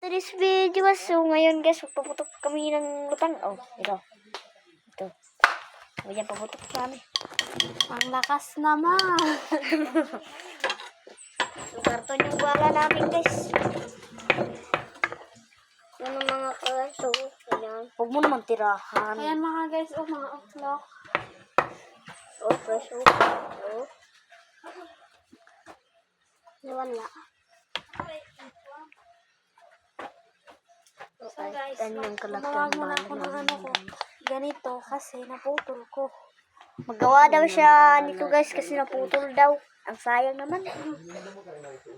This video, so ngayon guys, magpaputok kami ng lutang. Oh, ito. Ito. O yan, paputok kami. Ang lakas naman. So, karton yung bala namin guys. Yan ang mga kaso. Ayan. Huwag mo naman tirahan. Ayan mga guys, mga o'clock. Oh, fresh oh. Oh. Wala. So guys, gumawa muna ako ng ano ko. Ganito kasi naputol ko. Magawa daw siya nito guys kasi naputol daw. Ang sayang naman.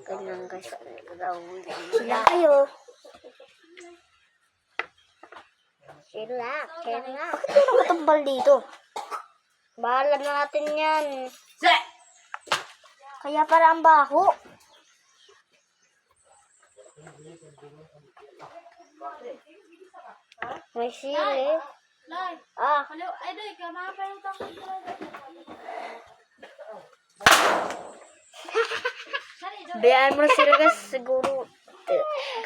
Ganyan guys. Sila kayo. Sila. Kaya nga. Bakit may nakatambal dito? Bahala na natin yan. Kaya para ang baho. May sili. Ah. Hello, ay doy, kamapa yung takot. Bayaan mo na sila guys. Siguro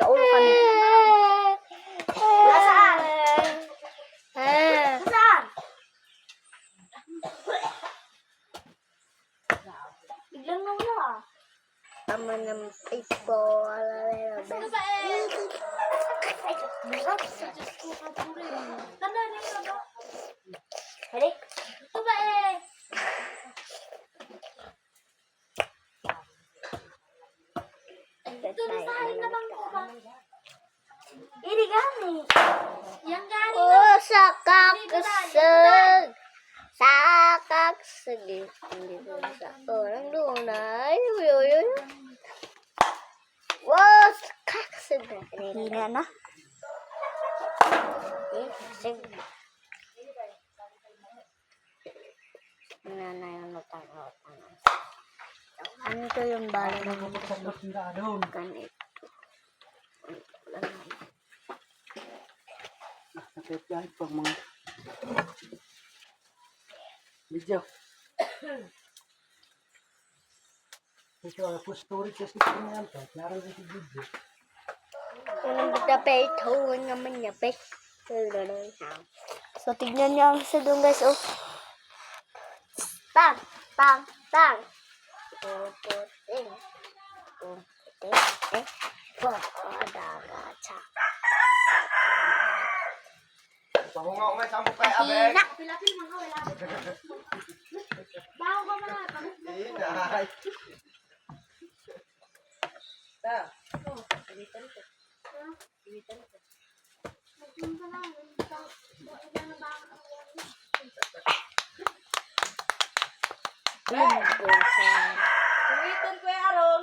kaulo kami. Nasaan? Nasaan? Biglang nawala. Tama naman po. Ano ba eh? Tanda na yung ba? Halik. Ito ba eh? Ito nasahin naman ko ba? Ini gani. Yan gani. Oh, sakakseg. Sakakseg. Hindi ko sa orang lunay. Uy. Wow, sakakseg. Hina na. Sakakseg. Na yung lutang. Ano to yung bala na ganito? Nakapit yan pag mga video. Ito, po storage kasi ito na yan. Klaro na ito video. Unang bitapay, tawag naman niya, pe. So, tignan niyo ang isa doon, guys, oh. Tang! Tang! Tang! Puputing. Puputing. Pagkadagacha. Pahunga ko may sampo kay Abel. Hina! Pilapil mga wala. Baho ka mga. Hinay. Ta. Pilitan ko. Sungitan ko yung aron.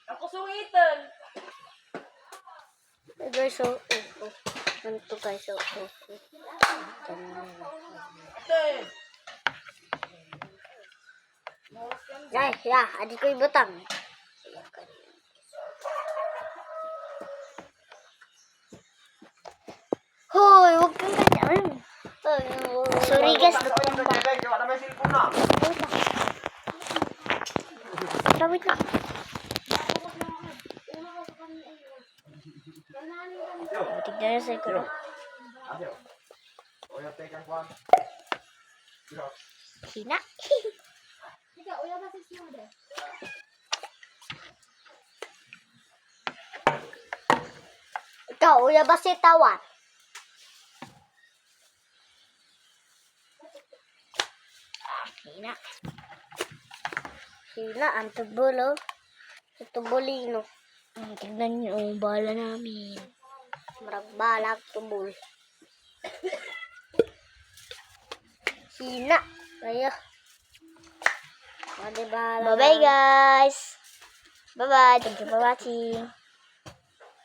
Ako sungitan. Guys, oh. Ganito, guys, oh. Ate. Guys, ya, adik ko ibutang. Hoy, huwag kang ganyan. Sorry guys, lutang ba? Gawa na may silpon na. Wait lang. Tignan niyo sa ikulo. Abel. O yung tekan ko. Hina. Ikaw, uya ba si Snow? Ikaw, uya ba si Tawan? Hina. Hina, ang tubulo. Sa tubulino. Tignan niyo ang bala namin. Maragbalag tubul. Hina. Ayo. Bye-bye guys. Bye-bye. Thank you for watching.